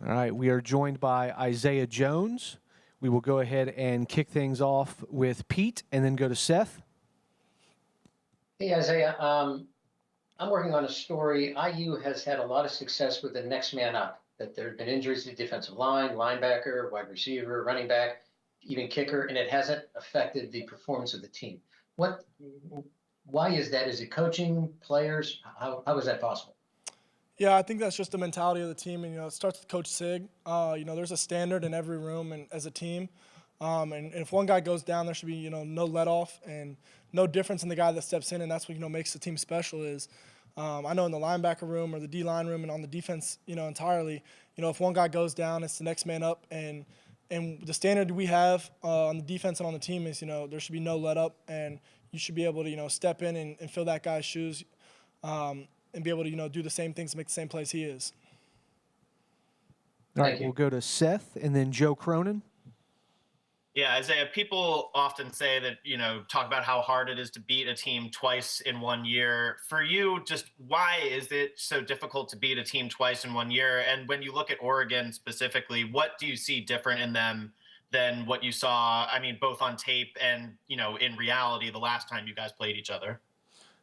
All right, we are joined by Isaiah Jones. We will go ahead and kick things off with Pete and then go to Seth. Hey, Isaiah. I'm working on a story. IU has had a lot of success with the next man up, that there have been injuries to the defensive line, linebacker, wide receiver, running back, even kicker, and it hasn't affected the performance of the team. Why is that? Is it coaching, players? How is that possible? Yeah, I think that's just the mentality of the team, and it starts with Coach Sig. There's a standard in every room and as a team, and if one guy goes down, there should be no let off and no difference in the guy that steps in, and that's what makes the team special. Is I know in the linebacker room or the D line room and on the defense, entirely, if one guy goes down, it's the next man up, and the standard we have on the defense and on the team is there should be no let up, and you should be able to step in and fill that guy's shoes. And be able to do the same things, make the same plays he is. All right, we'll go to Seth and then Joe Cronin. Yeah, Isaiah, people often say that, talk about how hard it is to beat a team twice in 1 year. For you, just why is it so difficult to beat a team twice in 1 year? And when you look at Oregon specifically, what do you see different in them than what you saw, both on tape and, in reality the last time you guys played each other?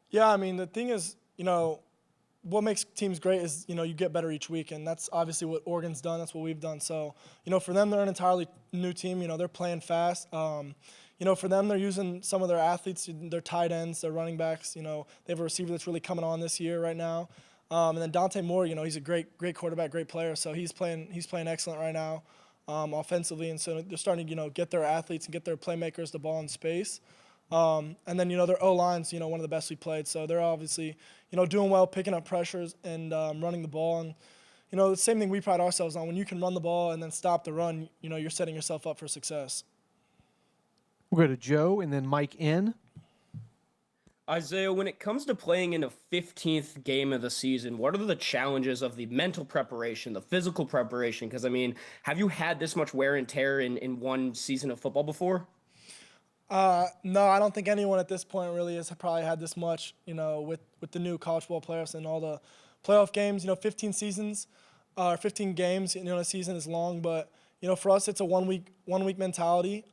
Yeah, the thing is, what makes teams great is, you get better each week, and that's obviously what Oregon's done. That's what we've done. So, for them, they're an entirely new team. They're playing fast. For them, they're using some of their athletes, their tight ends, their running backs. They have a receiver that's really coming on this year right now. And then Dante Moore, he's a great quarterback, great player. So he's playing excellent right now offensively. And so they're starting to, get their athletes and get their playmakers the ball in space. And then, their O-line's, one of the best we played. So they're obviously, doing well, picking up pressures and running the ball. And, the same thing we pride ourselves on. When you can run the ball and then stop the run, you're setting yourself up for success. We'll go to Joe and then Mike N. Isaiah, when it comes to playing in a 15th game of the season, what are the challenges of the mental preparation, the physical preparation? Because, have you had this much wear and tear in one season of football before? No, I don't think anyone at this point really has probably had this much, with the new college football playoffs and all the playoff games. 15 seasons or 15 games, a season is long, but for us it's a one week mentality.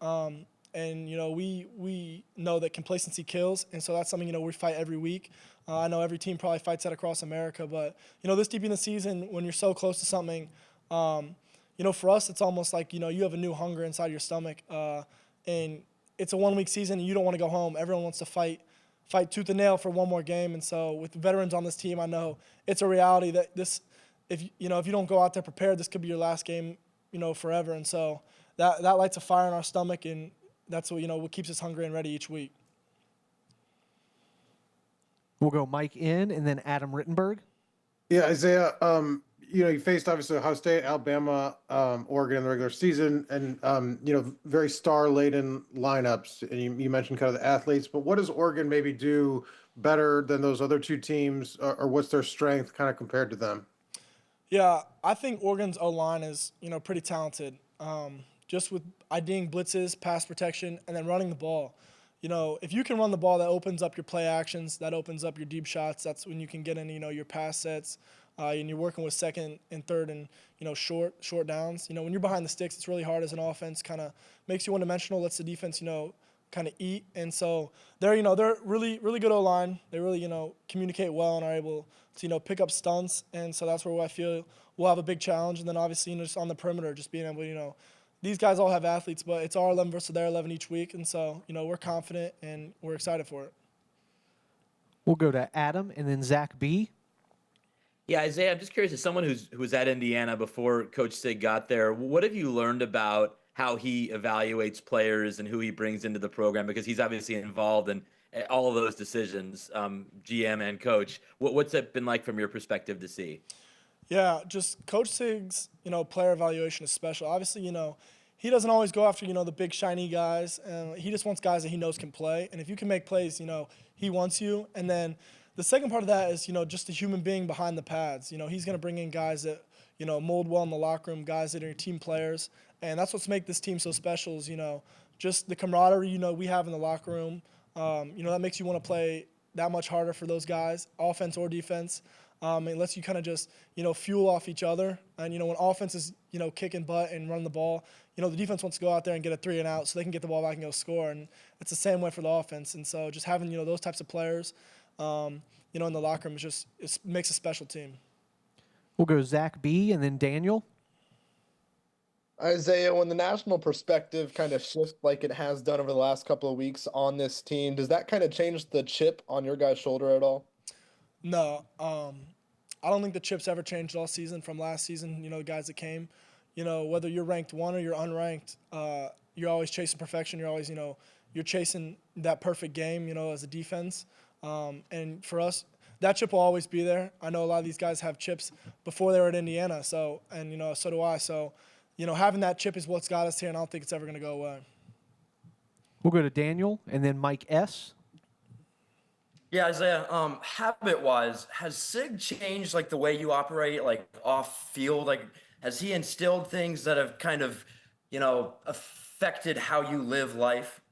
And we know that complacency kills, and so that's something we fight every week. I know every team probably fights that across America, but this deep in the season, when you're so close to something, for us it's almost like you have a new hunger inside your stomach, and it's a 1 week season and you don't want to go home. Everyone wants to fight tooth and nail for one more game. And so with the veterans on this team, I know it's a reality that this, if you don't go out there prepared, this could be your last game, forever. And so that lights a fire in our stomach, and that's what keeps us hungry and ready each week. We'll go Mike N and then Adam Rittenberg. Yeah, Isaiah, you faced obviously Ohio State, Alabama, Oregon in the regular season, and very star-laden lineups. And you mentioned kind of the athletes, but what does Oregon maybe do better than those other two teams, or what's their strength kind of compared to them? Yeah, I think Oregon's O-line is pretty talented. Just with IDing blitzes, pass protection, and then running the ball. If you can run the ball, that opens up your play actions, that opens up your deep shots. That's when you can get in, your pass sets. And you're working with second and third and, short downs. When you're behind the sticks, it's really hard as an offense, kind of makes you one-dimensional, lets the defense, kind of eat. And so they're really, really good O-line. They really, communicate well and are able to, pick up stunts. And so that's where I feel we'll have a big challenge. And then obviously, just on the perimeter, just being able to, these guys all have athletes, but it's our 11 versus their 11 each week. And so, we're confident and we're excited for it. We'll go to Adam and then Zach B. Yeah, Isaiah, I'm just curious, as someone who was at Indiana before Coach Sig got there, what have you learned about how he evaluates players and who he brings into the program? Because he's obviously involved in all of those decisions, GM and coach. What's it been like from your perspective to see? Yeah, just Coach Sig's, player evaluation is special. Obviously, he doesn't always go after, the big shiny guys. He just wants guys that he knows can play. And if you can make plays, he wants you. And then the second part of that is, just a human being behind the pads. He's going to bring in guys that, mold well in the locker room, guys that are team players. And that's what's make this team so special is, just the camaraderie, we have in the locker room. That makes you want to play that much harder for those guys, offense or defense. It lets you kind of just, fuel off each other. And, when offense is, kicking butt and running the ball, the defense wants to go out there and get a 3 and out so they can get the ball back and go score. And it's the same way for the offense. And so just having, those types of players, in the locker room it makes a special team. We'll go Zach B. and then Daniel. Isaiah, when the national perspective kind of shifts like it has done over the last couple of weeks on this team, does that kind of change the chip on your guys' shoulder at all? No, I don't think the chip's ever changed all season from last season. The guys that came, whether you're ranked 1 or you're unranked, you're always chasing perfection. You're always, you're chasing that perfect game, as a defense. And for us, that chip will always be there. I know a lot of these guys have chips before they were at Indiana, so do I. So, having that chip is what's got us here, and I don't think it's ever going to go away. We'll go to Daniel and then Mike S. Yeah, Isaiah, habit-wise, has Sig changed, like, the way you operate, like, off-field? Like, has he instilled things that have kind of, affected how you live life?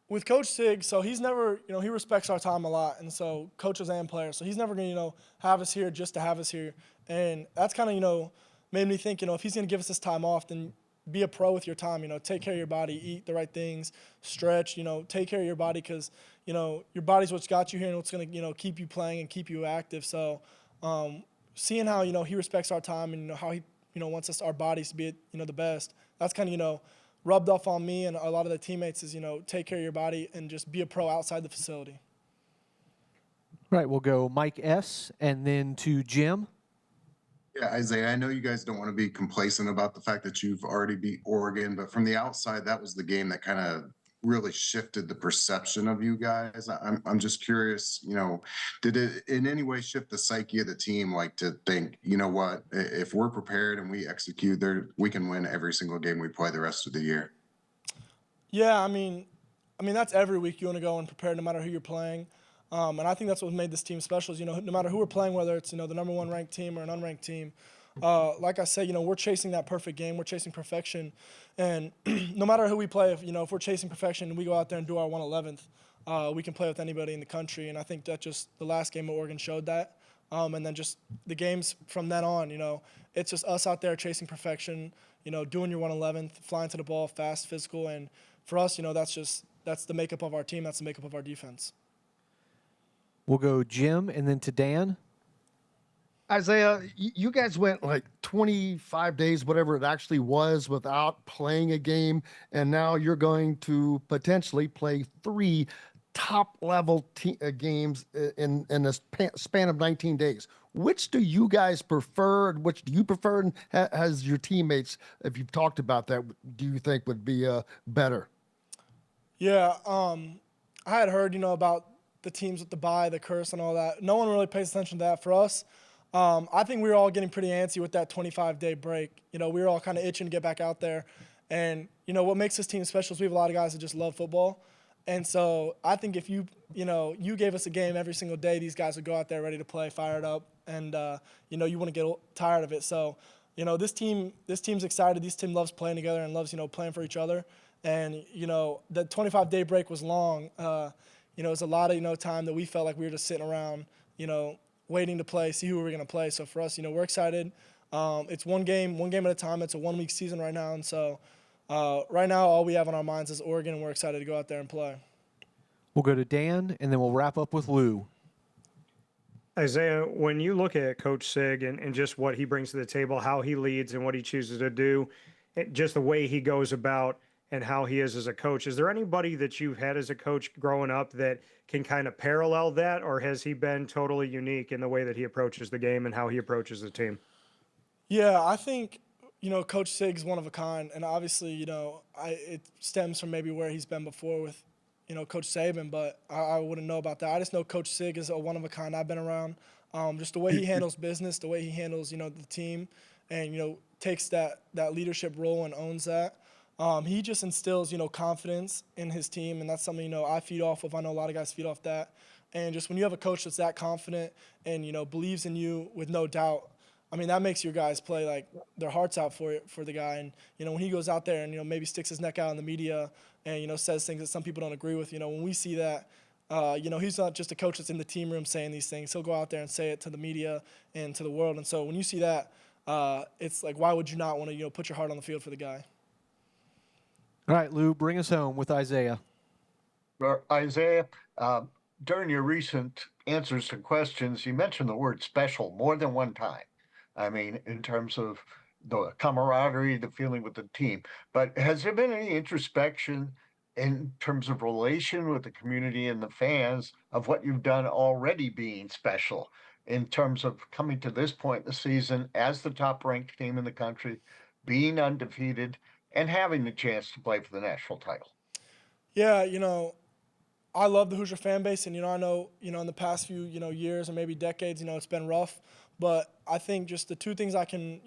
With Coach Sig, so he's never, he respects our time a lot, and so coaches and players. So he's never going to, have us here just to have us here. And that's kind of, made me think, if he's going to give us this time off, then be a pro with your time. Take care of your body, eat the right things, stretch. Take care of your body because your body's what's got you here and what's going to keep you playing and keep you active. So seeing how he respects our time and how he wants us our bodies to be the best. That's kind of rubbed off on me and a lot of the teammates is take care of your body and just be a pro outside the facility. Right, we'll go Mike S. and then to Jim. Yeah, Isaiah, I know you guys don't want to be complacent about the fact that you've already beat Oregon, but from the outside, that was the game that kind of really shifted the perception of you guys. I'm just curious, did it in any way shift the psyche of the team, like to think, what, if we're prepared and we execute there, we can win every single game we play the rest of the year? Yeah, I mean that's every week you want to go and prepare no matter who you're playing. And I think that's what made this team special is, no matter who we're playing, whether it's, the number 1 ranked team or an unranked team, like I said, we're chasing that perfect game. We're chasing perfection. And no matter who we play, if we're chasing perfection and we go out there and do our 111th, we can play with anybody in the country. And I think that just the last game at Oregon showed that. And then just the games from then on, it's just us out there chasing perfection, doing your 111th, flying to the ball, fast, physical. And for us, that's the makeup of our team. That's the makeup of our defense. We'll go Jim and then to Dan. Isaiah, you guys went like 25 days, whatever it actually was, without playing a game, and now you're going to potentially play 3 top-level games in a span of 19 days. Which do you guys prefer? Which do you prefer? And has your teammates, if you've talked about that, do you think would be better? Yeah, I had heard, about the teams with the bye, the curse, and all that. No one really pays attention to that. For us, I think we were all getting pretty antsy with that 25-day break. We were all kind of itching to get back out there. And, what makes this team special is we have a lot of guys that just love football. And so I think if you gave us a game every single day, these guys would go out there ready to play, fired up, and, you want to get tired of it. So, this team's excited. This team loves playing together and loves, playing for each other. And, the 25-day break was long. It was a lot of, time that we felt like we were just sitting around, waiting to play, see who we were going to play. So for us, we're excited. It's one game at a time. It's a 1-week season right now. And so right now, all we have on our minds is Oregon, and we're excited to go out there and play. We'll go to Dan, and then we'll wrap up with Lou. Isaiah, when you look at Coach Sig and just what he brings to the table, how he leads and what he chooses to do, just the way he goes about and how he is as a coach. Is there anybody that you've had as a coach growing up that can kind of parallel that, or has he been totally unique in the way that he approaches the game and how he approaches the team? Yeah, I think, Coach Sig's one of a kind. And obviously, it stems from maybe where he's been before with, Coach Saban, but I wouldn't know about that. I just know Coach Sig is a one of a kind I've been around. Just the way he handles business, the way he handles, the team, and, takes that leadership role and owns that. He just instills, confidence in his team, and that's something, I feed off of. I know a lot of guys feed off that. And just when you have a coach that's that confident and, believes in you with no doubt, I mean, that makes your guys play like their hearts out for the guy. And, when he goes out there and, maybe sticks his neck out in the media and, says things that some people don't agree with, when we see that, He's not just a coach that's in the team room saying these things. He'll go out there and say it to the media and to the world. And so when you see that, it's like, why would you not want to, put your heart on the field for the guy? All right, Lou, bring us home with Isaiah. Isaiah, during your recent answers to questions, you mentioned the word special more than one time. I mean, in terms of the camaraderie, the feeling with the team. But has there been any introspection in terms of relation with the community and the fans of what you've done already being special in terms of coming to this point in the season as the top ranked team in the country, being undefeated, and having the chance to play for the national title? Yeah, I love the Hoosier fan base, and I know in the past few years or maybe decades, it's been rough, but I think just the two things I can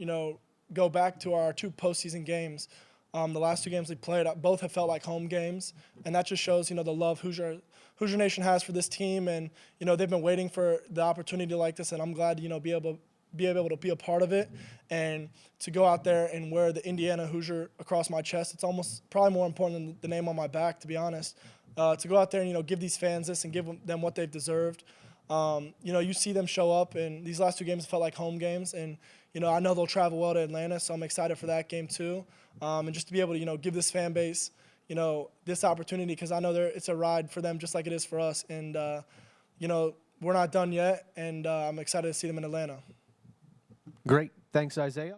go back to are our two postseason games. The last two games we played, both have felt like home games, and that just shows the love Hoosier Nation has for this team, and they've been waiting for the opportunity like this, and I'm glad to be able to be a part of it, and to go out there and wear the Indiana Hoosier across my chest. It's almost probably more important than the name on my back, to be honest. To go out there and give these fans this and give them what they've deserved. You see them show up, and these last two games felt like home games, and I know they'll travel well to Atlanta, so I'm excited for that game too. And just to be able to give this fan base this opportunity, because I know it's a ride for them just like it is for us, and we're not done yet, and I'm excited to see them in Atlanta. Great. Thanks, Isaiah.